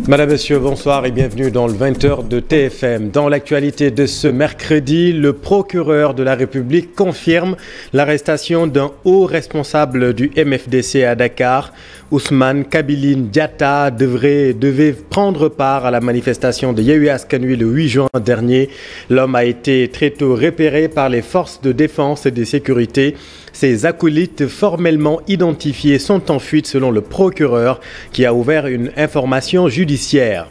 Madame, Monsieur, bonsoir et bienvenue dans le 20h de TFM. Dans l'actualité de ce mercredi, le procureur de la République confirme l'arrestation d'un haut responsable du MFDC à Dakar. Ousmane Kabiline Diatta devait prendre part à la manifestation de Yewwi Askan Wi le 8 juin dernier. L'homme a été très tôt repéré par les forces de défense et de sécurité. Ses acolytes formellement identifiés sont en fuite selon le procureur qui a ouvert une information judiciaire.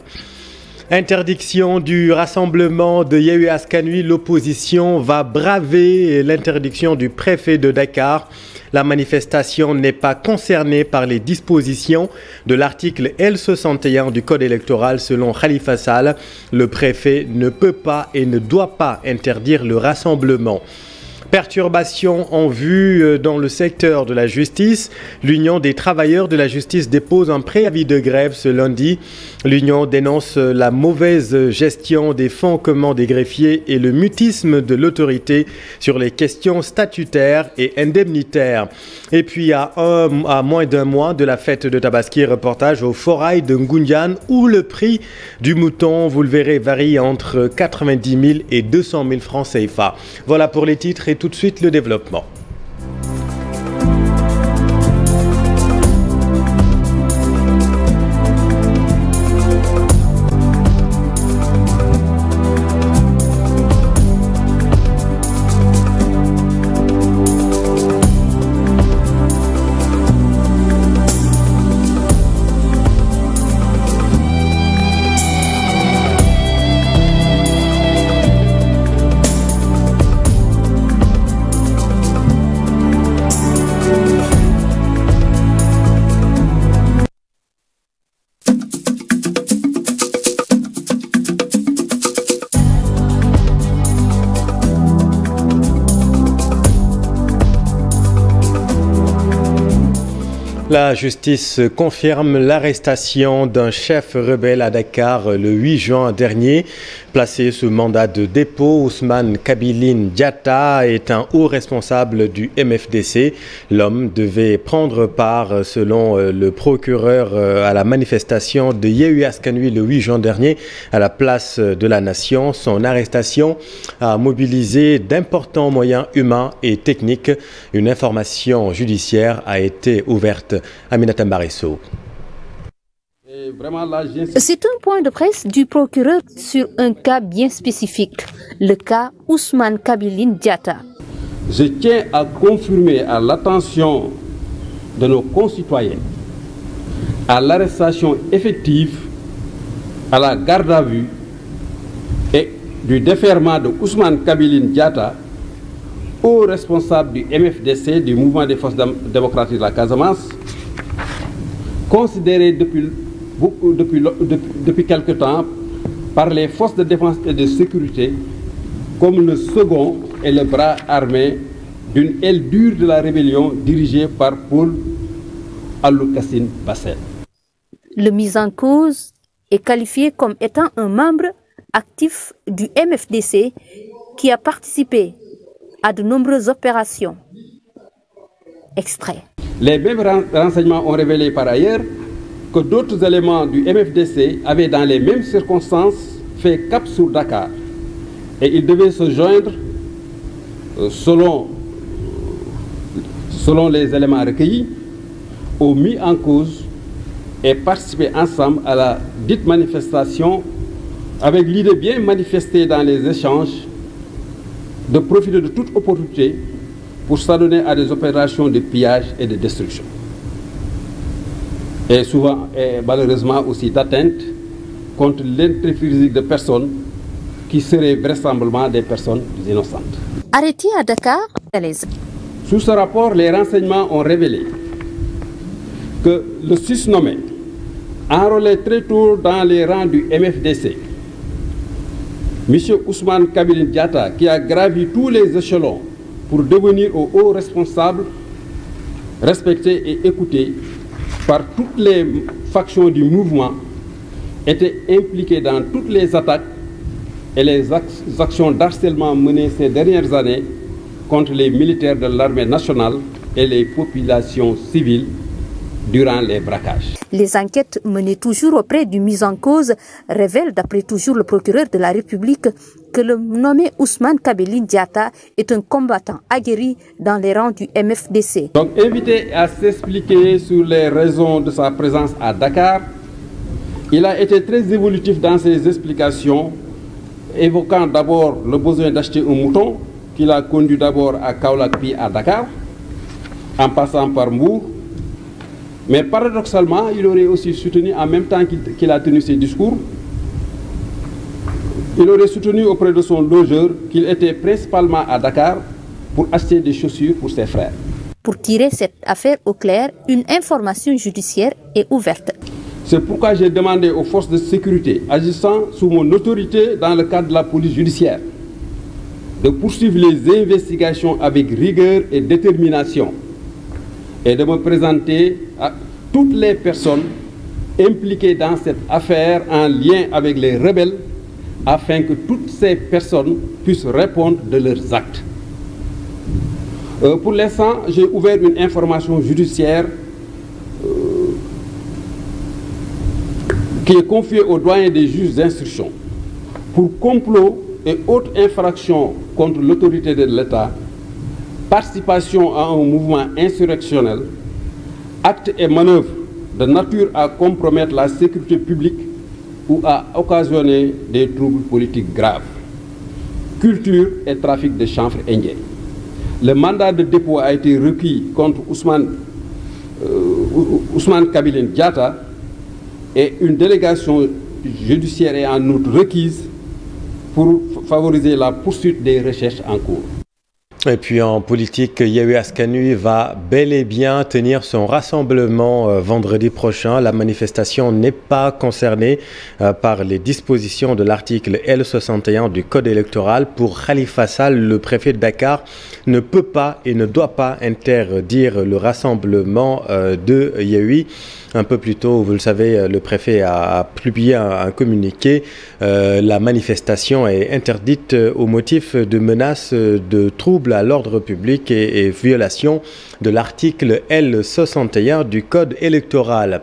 Interdiction du rassemblement de Yewwi Askan Wi, l'opposition va braver l'interdiction du préfet de Dakar. La manifestation n'est pas concernée par les dispositions de l'article L61 du Code électoral selon Khalifa Sall. Le préfet ne peut pas et ne doit pas interdire le rassemblement. Perturbations en vue dans le secteur de la justice. L'Union des travailleurs de la justice dépose un préavis de grève ce lundi. L'Union dénonce la mauvaise gestion des fonds communs des greffiers et le mutisme de l'autorité sur les questions statutaires et indemnitaires. Et puis à moins d'un mois de la fête de Tabaski, reportage au Forail de Ngoundiane où le prix du mouton, vous le verrez, varie entre 90 000 et 200 000 francs CFA. Voilà pour les titres et tout de suite le développement. La justice confirme l'arrestation d'un chef rebelle à Dakar le 8 juin dernier. Placé sous mandat de dépôt, Ousmane Kabiline Diatta est un haut responsable du MFDC. L'homme devait prendre part, selon le procureur, à la manifestation de Yewwi Askan Wi le 8 juin dernier à la place de la Nation. Son arrestation a mobilisé d'importants moyens humains et techniques. Une information judiciaire a été ouverte. Aminata Mbarisso. C'est un point de presse du procureur sur un cas bien spécifique, le cas Ousmane Kabiline Diatta. Je tiens à confirmer à l'attention de nos concitoyens à l'arrestation effective, à la garde à vue et du déferment de Ousmane Kabiline Diatta, haut responsable du MFDC, du Mouvement des Forces démocratiques de la Casamance, considéré depuis quelque temps par les forces de défense et de sécurité comme le second et le bras armé d'une aile dure de la rébellion dirigée par Paul Alou-Kassine Bassel. Le mis en cause est qualifié comme étant un membre actif du MFDC qui a participé à de nombreuses opérations. Extrait. Les mêmes renseignements ont révélé par ailleurs que d'autres éléments du MFDC avaient dans les mêmes circonstances fait cap sur Dakar et ils devaient se joindre selon les éléments recueillis aux mis en cause et participer ensemble à la dite manifestation avec l'idée bien manifestée dans les échanges de profiter de toute opportunité pour s'adonner à des opérations de pillage et de destruction. Et souvent, et malheureusement aussi d'atteinte contre l'intérêt physique de personnes qui seraient vraisemblablement des personnes innocentes. Arrêté à Dakar, sous ce rapport, les renseignements ont révélé que le susnommé, enrôlé très tôt dans les rangs du MFDC, M. Ousmane Kabiline Diatta, qui a gravi tous les échelons pour devenir au haut responsable, respecté et écouté par toutes les factions du mouvement, était impliqué dans toutes les attaques et les actions d'harcèlement menées ces dernières années contre les militaires de l'armée nationale et les populations civiles durant les braquages. Les enquêtes menées toujours auprès du mis en cause révèlent, d'après toujours le procureur de la République, que le nommé Ousmane Kabiline Diatta est un combattant aguerri dans les rangs du MFDC. Donc invité à s'expliquer sur les raisons de sa présence à Dakar, il a été très évolutif dans ses explications, évoquant d'abord le besoin d'acheter un mouton, qu'il a conduit d'abord à Kaolack puis à Dakar, en passant par Mbour. Mais paradoxalement, il aurait aussi soutenu, en même temps qu'il a tenu ses discours, il aurait soutenu auprès de son logeur qu'il était principalement à Dakar pour acheter des chaussures pour ses frères. Pour tirer cette affaire au clair, une information judiciaire est ouverte. C'est pourquoi j'ai demandé aux forces de sécurité, agissant sous mon autorité dans le cadre de la police judiciaire, de poursuivre les investigations avec rigueur et détermination et de me présenter à toutes les personnes impliquées dans cette affaire en lien avec les rebelles afin que toutes ces personnes puissent répondre de leurs actes. Pour l'instant, j'ai ouvert une information judiciaire qui est confiée au doyen des juges d'instruction pour complot et autres infractions contre l'autorité de l'État, participation à un mouvement insurrectionnel, actes et manœuvres de nature à compromettre la sécurité publique ou à occasionner des troubles politiques graves, culture et trafic de chanvre indien. Le mandat de dépôt a été requis contre Ousmane Kabiline Diatta et une délégation judiciaire est en outre requise pour favoriser la poursuite des recherches en cours. Et puis en politique, Yewwi Askan Wi va bel et bien tenir son rassemblement vendredi prochain. La manifestation n'est pas concernée par les dispositions de l'article L61 du Code électoral. Pour Khalifa Sall, le préfet de Dakar ne peut pas et ne doit pas interdire le rassemblement de Yewwi. Un peu plus tôt, vous le savez, le préfet a publié un communiqué. La manifestation est interdite au motif de menaces de troubles à l'ordre public et violation de l'article L61 du Code électoral.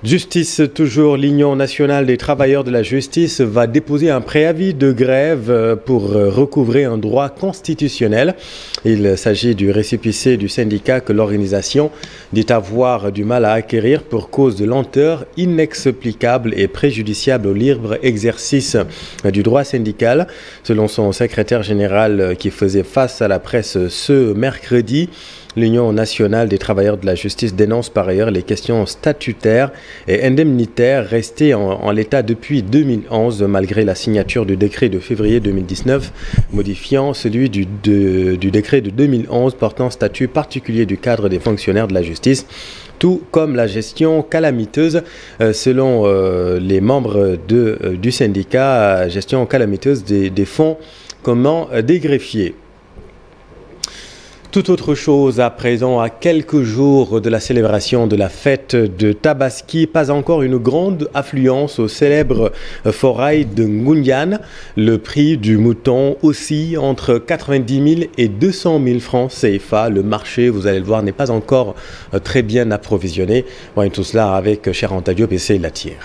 Justice toujours, l'Union nationale des travailleurs de la justice va déposer un préavis de grève pour recouvrer un droit constitutionnel. Il s'agit du récépissé du syndicat que l'organisation dit avoir du mal à acquérir pour cause de lenteur inexplicable et préjudiciable au libre exercice du droit syndical. Selon son secrétaire général qui faisait face à la presse ce mercredi, l'Union nationale des travailleurs de la justice dénonce par ailleurs les questions statutaires et indemnitaires restées en l'état depuis 2011 malgré la signature du décret de février 2019 modifiant celui du décret de 2011 portant statut particulier du cadre des fonctionnaires de la justice, tout comme la gestion calamiteuse selon les membres du syndicat, gestion calamiteuse des fonds communs des greffiers. Tout autre chose à présent, à quelques jours de la célébration de la fête de Tabaski, pas encore une grande affluence au célèbre forail de Ngoundiane. Le prix du mouton oscille entre 90 000 et 200 000 francs CFA. Le marché, vous allez le voir, n'est pas encore très bien approvisionné. Voyons tout cela avec Cher Anta Diop et c'est la tire.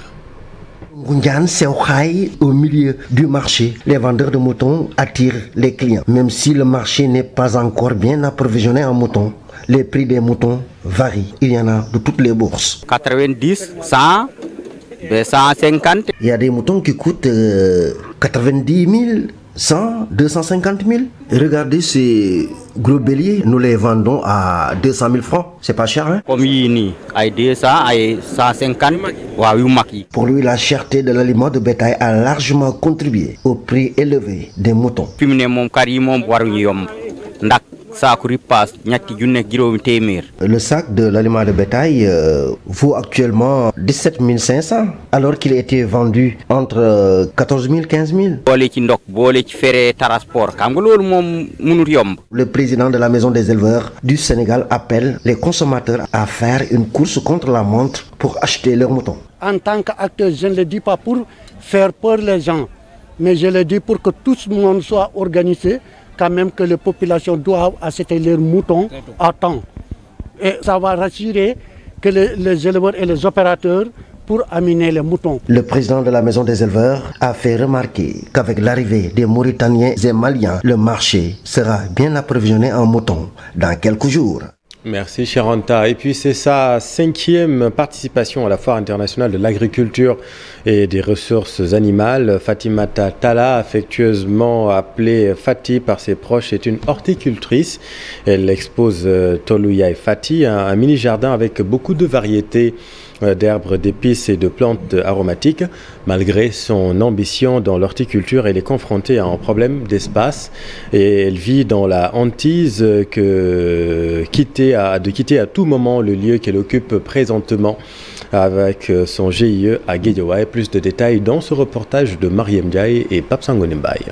Ngoundiane, c'est au milieu du marché. Les vendeurs de moutons attirent les clients. Même si le marché n'est pas encore bien approvisionné en moutons, les prix des moutons varient. Il y en a de toutes les bourses. 90, 100, 250. Il y a des moutons qui coûtent 90 000, 100, 250 000. Regardez ces gros béliers, nous les vendons à 200 000 francs. C'est pas cher, hein? Comme il y 200, 150, Pour lui, la cherté de l'aliment de bétail a largement contribué au prix élevé des moutons. Le sac de l'aliment de bétail vaut actuellement 17 500, alors qu'il a été vendu entre 14 000 et 15 000. Le président de la Maison des éleveurs du Sénégal appelle les consommateurs à faire une course contre la montre pour acheter leurs moutons. En tant qu'acteur, je ne le dis pas pour faire peur les gens, mais je le dis pour que tout le monde soit organisé, quand même que les populations doivent acheter leurs moutons à temps. Et ça va rassurer que les éleveurs et les opérateurs pour amener les moutons. Le président de la maison des éleveurs a fait remarquer qu'avec l'arrivée des Mauritaniens et Maliens, le marché sera bien approvisionné en moutons dans quelques jours. Merci Charanta. Et puis c'est sa 5e participation à la Foire internationale de l'agriculture et des ressources animales. Fatimata Talla, affectueusement appelée Fati par ses proches, est une horticultrice. Elle expose Toluya et Fati, un mini-jardin avec beaucoup de variétés d'herbes, d'épices et de plantes aromatiques. Malgré son ambition dans l'horticulture, elle est confrontée à un problème d'espace et elle vit dans la hantise de quitter à tout moment le lieu qu'elle occupe présentement avec son GIE à Guédiawaye. Plus de détails dans ce reportage de Mariem Ndiaye et Pape Sangone Mbaye.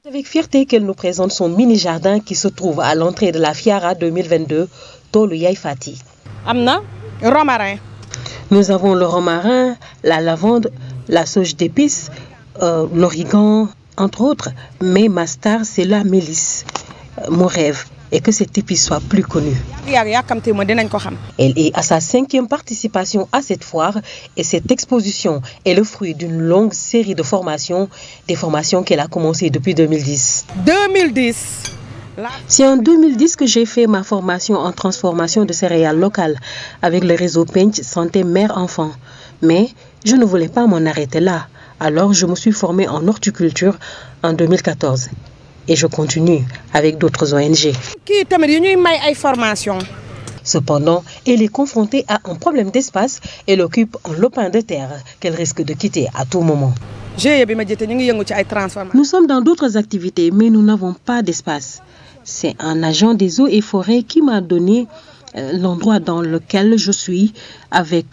C'est avec fierté qu'elle nous présente son mini-jardin qui se trouve à l'entrée de la Fiara 2022, Toluya et Fati. Amna, romarin. Nous avons le romarin, la lavande, la sauge d'épices, l'origan, entre autres. Mais ma star, c'est la mélisse. Mon rêve est que cette épice soit plus connue. Elle est à sa 5e participation à cette foire et cette exposition est le fruit d'une longue série de formations, des formations qu'elle a commencées depuis 2010. 2010. C'est en 2010 que j'ai fait ma formation en transformation de céréales locales avec le réseau Pench Santé Mère-Enfant. Mais je ne voulais pas m'en arrêter là. Alors je me suis formée en horticulture en 2014. Et je continue avec d'autres ONG. Cependant, elle est confrontée à un problème d'espace. Elle occupe un lopin de terre qu'elle risque de quitter à tout moment. Nous sommes dans d'autres activités, mais nous n'avons pas d'espace. C'est un agent des eaux et forêts qui m'a donné l'endroit dans lequel je suis avec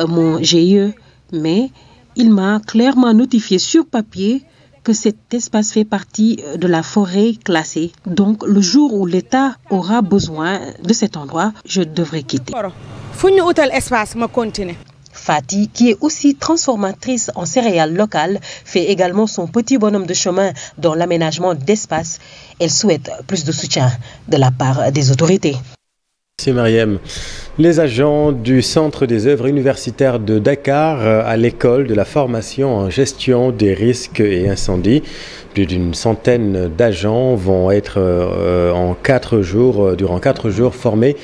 mon GIE. Mais il m'a clairement notifié sur papier que cet espace fait partie de la forêt classée. Donc, le jour où l'État aura besoin de cet endroit, je devrais quitter. Fati, qui est aussi transformatrice en céréales locales, fait également son petit bonhomme de chemin dans l'aménagement d'espace. Elle souhaite plus de soutien de la part des autorités. Merci Mariem. Les agents du Centre des œuvres universitaires de Dakar à l'école de la formation en gestion des risques et incendies. Plus d'une centaine d'agents vont être durant 4 jours formés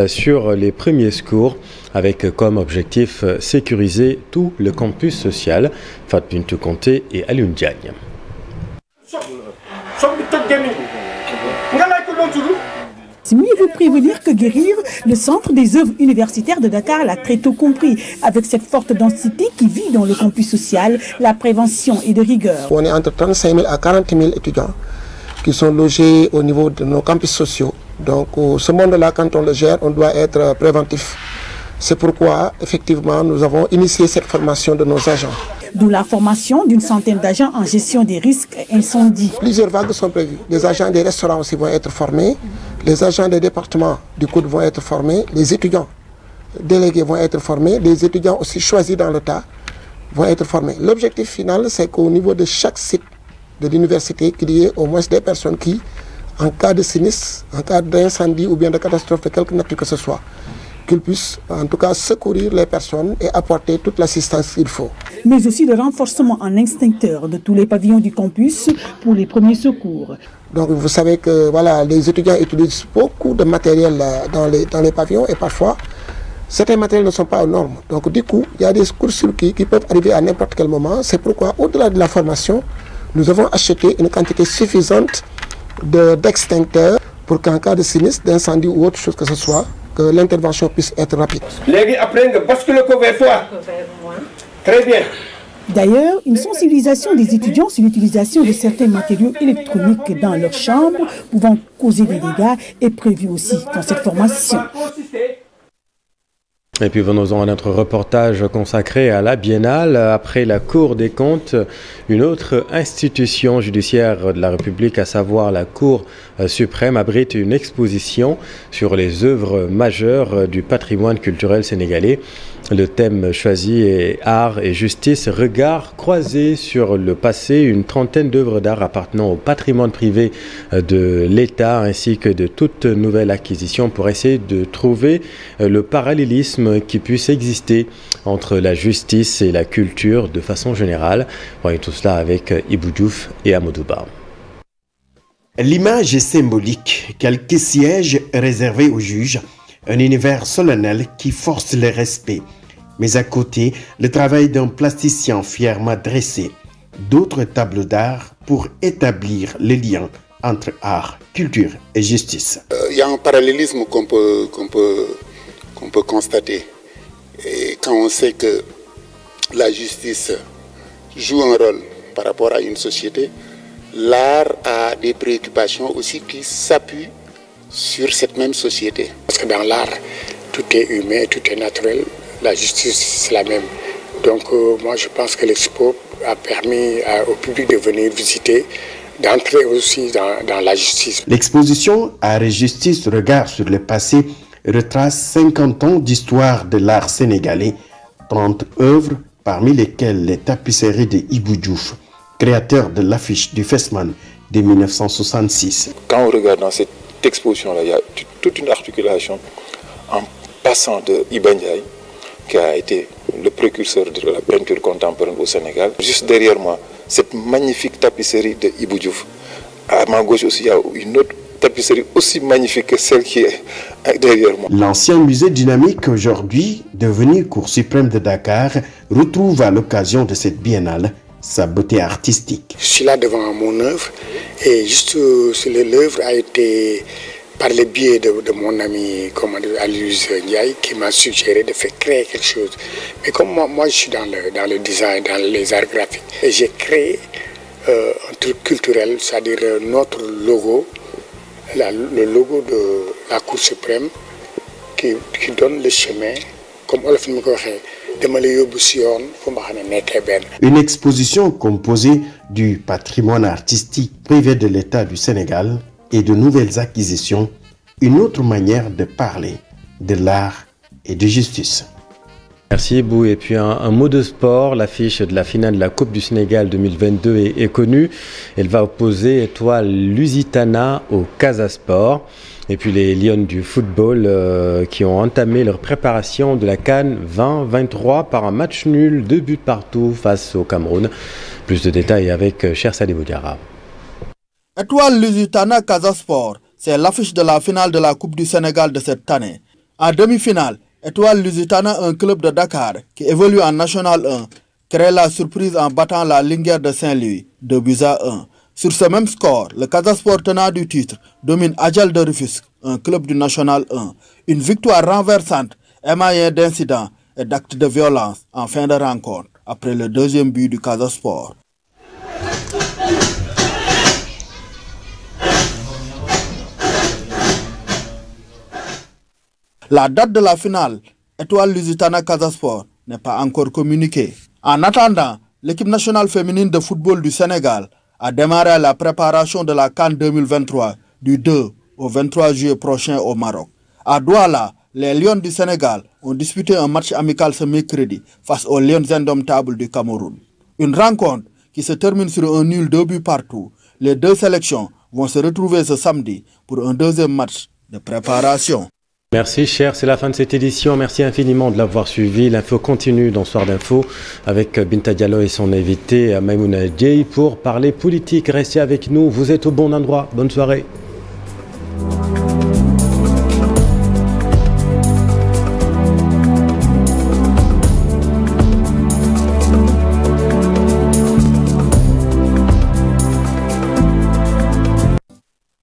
sur les premiers secours avec comme objectif sécuriser tout le campus social. Fatou Bintou Conté et Alioune Diagne. Mieux vaut prévenir que guérir, le Centre des œuvres universitaires de Dakar l'a très tôt compris. Avec cette forte densité qui vit dans le campus social, la prévention est de rigueur. On est entre 35 000 à 40 000 étudiants qui sont logés au niveau de nos campus sociaux. Donc ce monde-là, quand on le gère, on doit être préventif. C'est pourquoi, effectivement, nous avons initié cette formation de nos agents. D'où la formation d'une centaine d'agents en gestion des risques incendies. Plusieurs vagues sont prévues. Les agents des restaurants aussi vont être formés. Les agents des départements du COUD vont être formés. Les étudiants délégués vont être formés. Les étudiants aussi choisis dans le tas vont être formés. L'objectif final, c'est qu'au niveau de chaque site de l'université, qu'il y ait au moins des personnes qui, en cas de sinistre, en cas d'incendie ou bien de catastrophe de quelque nature que ce soit, qu'ils puissent en tout cas secourir les personnes et apporter toute l'assistance qu'il faut. Mais aussi le renforcement en extincteur de tous les pavillons du campus pour les premiers secours. Donc vous savez que voilà, les étudiants utilisent beaucoup de matériel dans les pavillons et parfois certains matériels ne sont pas aux normes. Donc du coup, il y a des courts-circuits qui peuvent arriver à n'importe quel moment. C'est pourquoi au-delà de la formation, nous avons acheté une quantité suffisante d'extincteurs pour qu'en cas de sinistre, d'incendie ou autre chose que ce soit, que l'intervention puisse être rapide. Très bien. D'ailleurs, une sensibilisation des étudiants sur l'utilisation de certains matériaux électroniques dans leur chambre pouvant causer des dégâts est prévue aussi dans cette formation. Et puis venons-en à notre reportage consacré à la Biennale. Après la Cour des comptes, une autre institution judiciaire de la République, à savoir la Cour suprême, abrite une exposition sur les œuvres majeures du patrimoine culturel sénégalais. Le thème choisi est art et justice, regard croisé sur le passé, une trentaine d'œuvres d'art appartenant au patrimoine privé de l'État ainsi que de toute nouvelle acquisition pour essayer de trouver le parallélisme qui puisse exister entre la justice et la culture de façon générale. Voyons tout cela avec Ibou Diouf et Amadou Ba. L'image est symbolique, quelques sièges réservés aux juges, un univers solennel qui force le respect. Mais à côté, le travail d'un plasticien fièrement dressé, d'autres tableaux d'art pour établir les liens entre art, culture et justice. Il y a un parallélisme qu'on peut constater. Et quand on sait que la justice joue un rôle par rapport à une société, l'art a des préoccupations aussi qui s'appuient sur cette même société. Parce que dans l'art, tout est humain, tout est naturel. La justice, c'est la même. Donc moi, je pense que l'expo a permis au public de venir visiter, d'entrer aussi dans la justice. L'exposition Art et Justice, regard sur le passé, retrace 50 ans d'histoire de l'art sénégalais, 30 œuvres, parmi lesquelles les tapisseries de Ibou Diouf, créateur de l'affiche du Fesman de 1966. Quand on regarde dans cette exposition-là, il y a toute une articulation en passant de Iba Ndiaye, qui a été le précurseur de la peinture contemporaine au Sénégal. Juste derrière moi, cette magnifique tapisserie de Ibou Diouf. À ma gauche aussi, il y a une autre tapisserie aussi magnifique que celle qui est derrière moi. L'ancien musée dynamique, aujourd'hui devenu Cour suprême de Dakar, retrouve à l'occasion de cette biennale sa beauté artistique. Je suis là devant mon œuvre et juste l'œuvre a été par le biais de mon ami Aloyse Ndiaye qui m'a suggéré de faire créer quelque chose. Mais comme moi je suis dans le design, dans les arts graphiques, et j'ai créé un truc culturel, c'est-à-dire notre logo, le logo de la Cour suprême qui donne le chemin, comme Olof mi ko waxee. Une exposition composée du patrimoine artistique privé de l'État du Sénégal et de nouvelles acquisitions, une autre manière de parler de l'art et de justice. Merci Ibou. Et puis un mot de sport, l'affiche de la finale de la Coupe du Sénégal 2022 est connue. Elle va opposer Étoile Lusitana au Casa Sport. Et puis les Lions du football qui ont entamé leur préparation de la CAN 2023 par un match nul, 2 buts partout face au Cameroun. Plus de détails avec Cher Sadibou Diarra. Étoile Lusitana Casa Sport, c'est l'affiche de la finale de la Coupe du Sénégal de cette année. En demi-finale, Étoile Lusitana, un club de Dakar qui évolue en National 1, crée la surprise en battant la Linguère de Saint-Louis, 2-1. Sur ce même score, le Casa Sport tenant du titre domine Adjel de Rufisque, un club du National 1. Une victoire renversante, émaillée d'incidents et d'actes de violence en fin de rencontre, après le deuxième but du Casa Sport. La date de la finale, Étoile Lusitana Casa Sport, n'est pas encore communiquée. En attendant, l'équipe nationale féminine de football du Sénégal a démarré la préparation de la CAN 2023 du 2 au 23 juillet prochain au Maroc. À Douala, les Lions du Sénégal ont disputé un match amical ce mercredi face aux Lions indomptables du Cameroun. Une rencontre qui se termine sur un nul 2 buts partout. Les deux sélections vont se retrouver ce samedi pour un deuxième match de préparation. Merci Cher, c'est la fin de cette édition. Merci infiniment de l'avoir suivi. L'info continue dans Soir d'Info avec Binta Diallo et son invité Maïmouna Dieye pour parler politique. Restez avec nous, vous êtes au bon endroit. Bonne soirée.